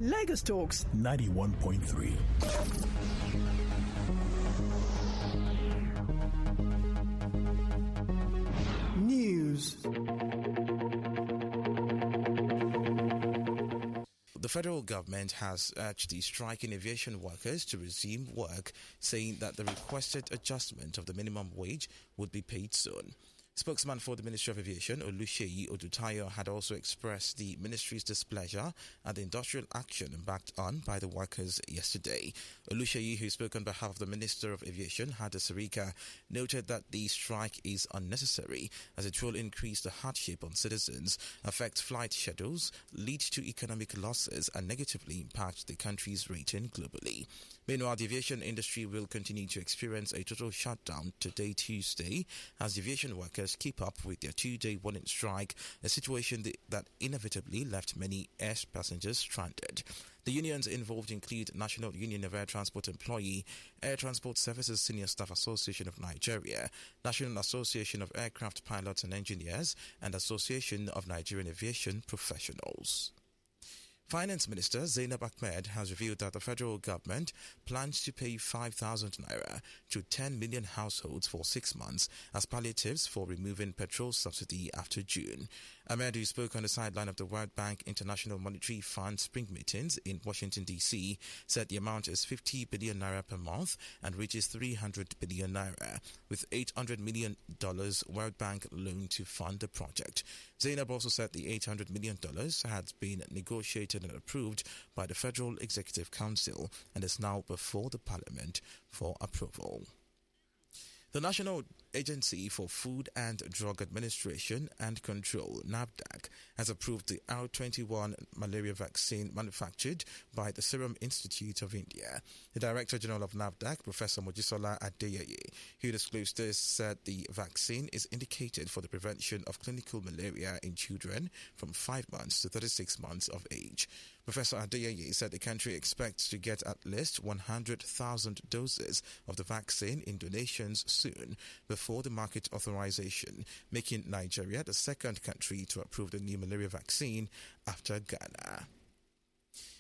Lagos Talks 91.3. News. The federal government has urged the striking aviation workers to resume work, saying that the requested adjustment of the minimum wage would be paid soon. Spokesman for the Ministry of Aviation, Oluseyi Odutayo, had also expressed the ministry's displeasure at the industrial action embarked on by the workers yesterday. Oluseyi, who spoke on behalf of the Minister of Aviation, Hada Sirika, noted that the strike is unnecessary as it will increase the hardship on citizens, affect flight schedules, lead to economic losses and negatively impact the country's rating globally. Meanwhile, the aviation industry will continue to experience a total shutdown today, Tuesday, as the aviation workers keep up with their two-day warning strike, a situation that inevitably left many air passengers stranded. The unions involved include National Union of Air Transport Employee, Air Transport Services Senior Staff Association of Nigeria, National Association of Aircraft Pilots and Engineers, and Association of Nigerian Aviation Professionals. Finance Minister Zainab Ahmed has revealed that the federal government plans to pay 5,000 naira to 10 million households for 6 months as palliatives for removing petrol subsidy after June. Ahmed, who spoke on the sideline of the World Bank International Monetary Fund spring meetings in Washington, D.C., said the amount is 50 billion naira per month and reaches 300 billion naira, with $800 million World Bank loan to fund the project. Zainab also said the $800 million had been negotiated and approved by the Federal Executive Council and is now before the Parliament for approval. The National Agency for Food and Drug Administration and Control, NAFDAC, has approved the R21 malaria vaccine manufactured by the Serum Institute of India. The Director General of NAFDAC, Professor Mojisola Adeyeye, who disclosed this, said the vaccine is indicated for the prevention of clinical malaria in children from 5 months to 36 months of age. Professor Adeyeye said the country expects to get at least 100,000 doses of the vaccine in donations soon before the market authorization, making Nigeria the second country to approve the new malaria vaccine after Ghana.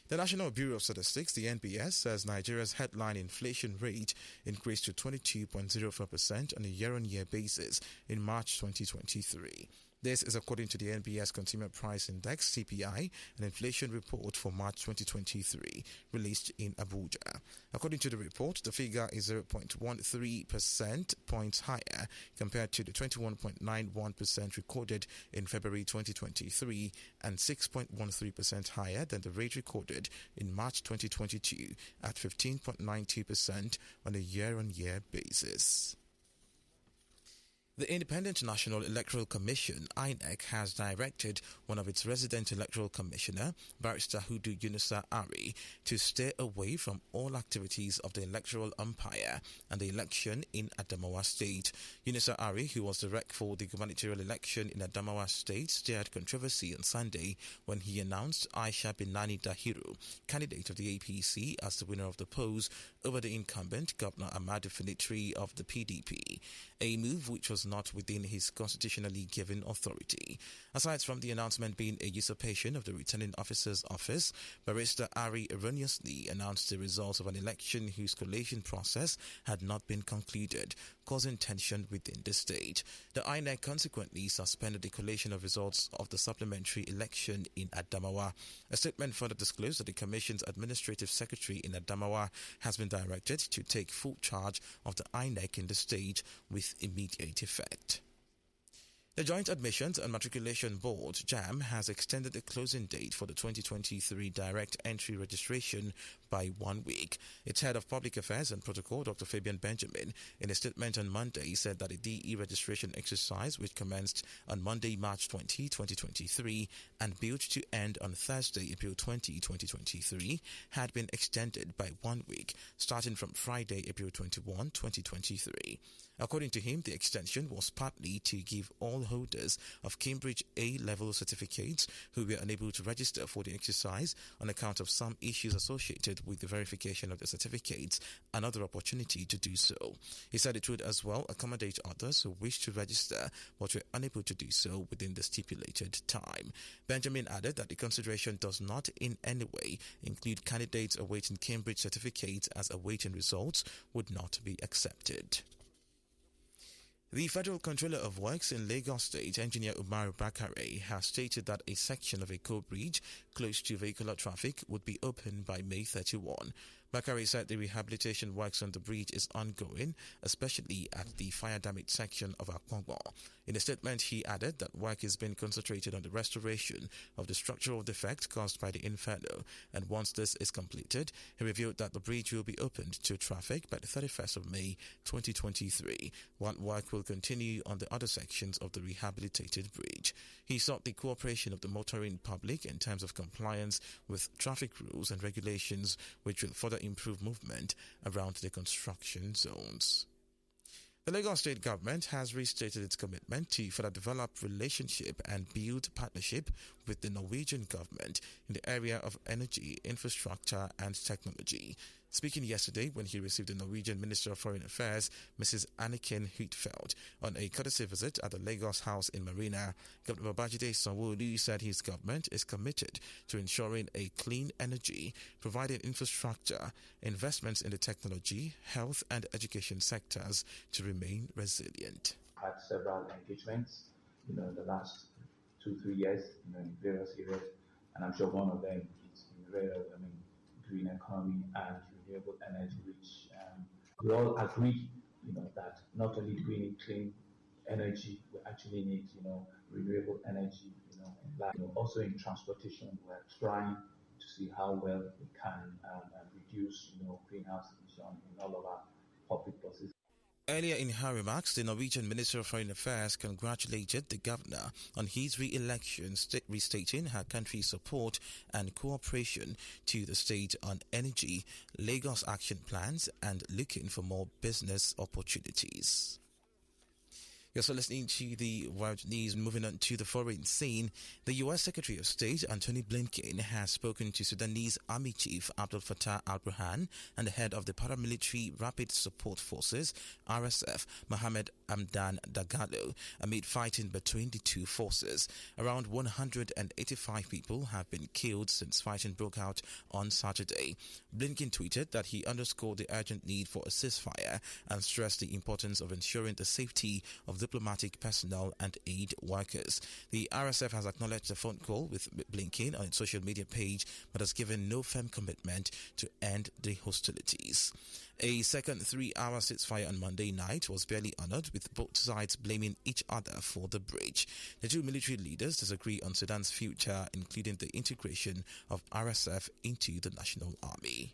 The National Bureau of Statistics, the NBS, says Nigeria's headline inflation rate increased to 22.04% on a year-on-year basis in March 2023. This is according to the NBS Consumer Price Index (CPI), an inflation report for March 2023 released in Abuja. According to the report, the figure is 0.13% points higher compared to the 21.91% recorded in February 2023 and 6.13% higher than the rate recorded in March 2022 at 15.92% on a year-on-year basis. The Independent National Electoral Commission, INEC, has directed one of its resident electoral commissioner, Barrister Hudu Yunusa Ari, to stay away from all activities of the electoral umpire and the election in Adamawa State. Yunusa Ari, who was the rec for the gubernatorial election in Adamawa State, stirred controversy on Sunday when he announced Aisha Binani Dahiru, candidate of the APC, as the winner of the polls over the incumbent Governor Ahmadu Finitri of the PDP, a move which was not within his constitutionally given authority. Aside from the announcement being a usurpation of the returning officer's office, Barrister Ari erroneously announced the results of an election whose collation process had not been concluded, causing tension within the state. The INEC consequently suspended the collation of results of the supplementary election in Adamawa. A statement further disclosed that the Commission's administrative secretary in Adamawa has been directed to take full charge of the INEC in the state with immediate effect. The Joint Admissions and Matriculation Board, JAM, has extended the closing date for the 2023 direct entry registration by 1 week. Its head of Public Affairs and Protocol, Dr. Fabian Benjamin, in a statement on Monday, said that the DE registration exercise, which commenced on Monday, March 20, 2023, and built to end on Thursday, April 20, 2023, had been extended by 1 week, starting from Friday, April 21, 2023. According to him, the extension was partly to give all holders of Cambridge A-level certificates who were unable to register for the exercise on account of some issues associated proceeded with the verification of the certificates another opportunity to do so. He said it would as well accommodate others who wish to register but were unable to do so within the stipulated time. Benjamin added that the consideration does not in any way include candidates awaiting Cambridge certificates, as awaiting results would not be accepted. The Federal Controller of Works in Lagos State, Engineer Umar Bakare, has stated that a section of a co-bridge close to vehicular traffic would be opened by May 31. Bakare said the rehabilitation works on the bridge is ongoing, especially at the fire-damaged section of Akpongbo. In a statement, he added that work is being concentrated on the restoration of the structural defect caused by the inferno, and once this is completed, he revealed that the bridge will be opened to traffic by the 31st of May 2023, while work will continue on the other sections of the rehabilitated bridge. He sought the cooperation of the motoring public in terms of compliance with traffic rules and regulations, which will further improve movement around the construction zones. The Lagos State government has restated its commitment to further develop relationship and build partnership with the Norwegian government in the area of energy, infrastructure and technology. Speaking yesterday when he received the Norwegian Minister of Foreign Affairs, Mrs. Anniken Huitfeldt, on a courtesy visit at the Lagos House in Marina, Governor Babajide Sanwo-Olu said his government is committed to ensuring a clean energy, providing infrastructure, investments in the technology, health and education sectors to remain resilient. Had several engagements, in the last 2-3 years, in various areas, and I'm sure one of them is in the area of, green economy and renewable energy, which we all agree, that not only do we need clean energy, we actually need, renewable energy, also in transportation, we're trying to see how well we can reduce, greenhouse emission in all of our public buses. Earlier in her remarks, the Norwegian Minister of Foreign Affairs congratulated the governor on his re-election, restating her country's support and cooperation to the state on energy, Lagos action plans, and looking for more business opportunities. You're also listening to the World News. Moving on to the foreign scene, the U.S. Secretary of State Antony Blinken has spoken to Sudanese Army Chief Abdel Fattah al-Burhan and the head of the Paramilitary Rapid Support Forces, RSF, Mohamed Hamdan Dagalo, amid fighting between the two forces. Around 185 people have been killed since fighting broke out on Saturday. Blinken tweeted that he underscored the urgent need for a ceasefire and stressed the importance of ensuring the safety of diplomatic personnel and aid workers. The RSF has acknowledged a phone call with Blinken on its social media page, but has given no firm commitment to end the hostilities. A second 3-hour ceasefire on Monday night was barely honored, with both sides blaming each other for the breach. The two military leaders disagree on Sudan's future, including the integration of RSF into the national army.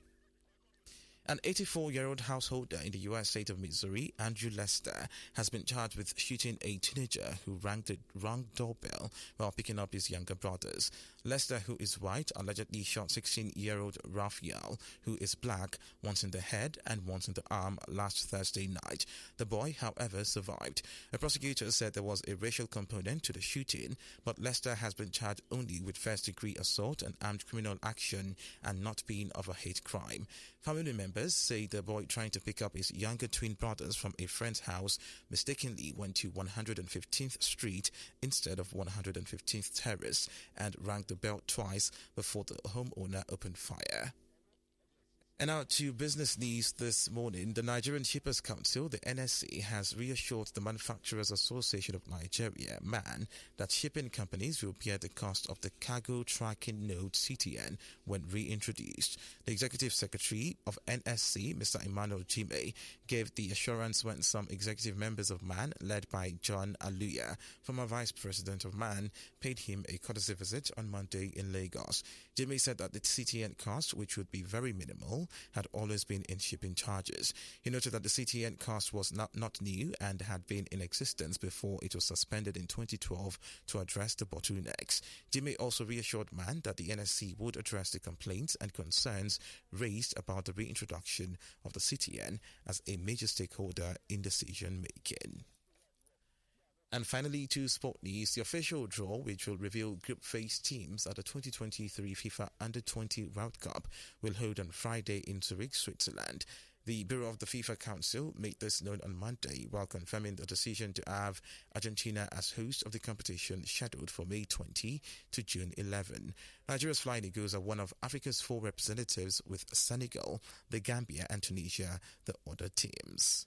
An 84-year-old householder in the U.S. state of Missouri, Andrew Lester, has been charged with shooting a teenager who rang the wrong doorbell while picking up his younger brothers. Lester, who is white, allegedly shot 16-year-old Raphael, who is black, once in the head and once in the arm last Thursday night. The boy, however, survived. A prosecutor said there was a racial component to the shooting, but Lester has been charged only with first-degree assault and armed criminal action and not being of a hate crime. Family members say the boy trying to pick up his younger twin brothers from a friend's house mistakenly went to 115th Street instead of 115th Terrace and rang the bell twice before the homeowner opened fire. And now to business news this morning. The Nigerian Shippers Council, the NSC, has reassured the Manufacturers Association of Nigeria, MAN, that shipping companies will bear the cost of the Cargo Tracking Node (CTN) when reintroduced. The Executive Secretary of NSC, Mr. Emmanuel Jime, gave the assurance when some executive members of MAN, led by John Aluya, former Vice President of MAN, paid him a courtesy visit on Monday in Lagos. Jime said that the CTN cost, which would be very minimal, had always been in shipping charges. He noted that the CTN cost was not new and had been in existence before it was suspended in 2012 to address the bottlenecks. Jimmy also reassured MAN that the NSC would address the complaints and concerns raised about the reintroduction of the CTN as a major stakeholder in decision making. And finally, to sport news, the official draw, which will reveal group phase teams at the 2023 FIFA Under-20 World Cup, will hold on Friday in Zurich, Switzerland. The Bureau of the FIFA Council made this known on Monday while confirming the decision to have Argentina as host of the competition scheduled for May 20 to June 11. Nigeria's Flying Eagles are one of Africa's 4 representatives, with Senegal, the Gambia and Tunisia the other teams.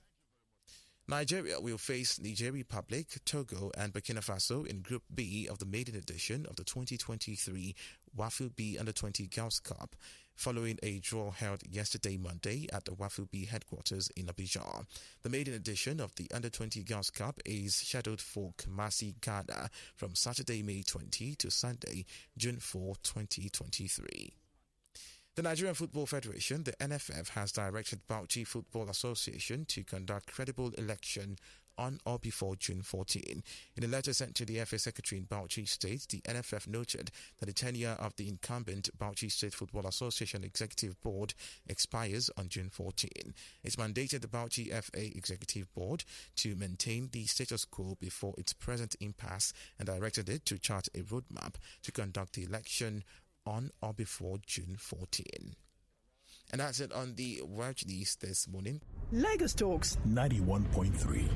Nigeria will face Niger Republic, Togo and Burkina Faso in Group B of the maiden edition of the 2023 WAFU B Under-20 Girls Cup, following a draw held yesterday Monday at the WAFU B headquarters in Abidjan. The maiden edition of the Under-20 Girls Cup is scheduled for Kumasi, Ghana from Saturday, May 20 to Sunday, June 4, 2023. The Nigerian Football Federation, the NFF, has directed Bauchi Football Association to conduct credible election on or before June 14. In a letter sent to the FA Secretary in Bauchi State, the NFF noted that the tenure of the incumbent Bauchi State Football Association Executive Board expires on June 14. It's mandated the Bauchi FA Executive Board to maintain the status quo before its present impasse and directed it to chart a roadmap to conduct the election on or before June 14. And that's it on the World News this morning. Lagos Talks 91.3.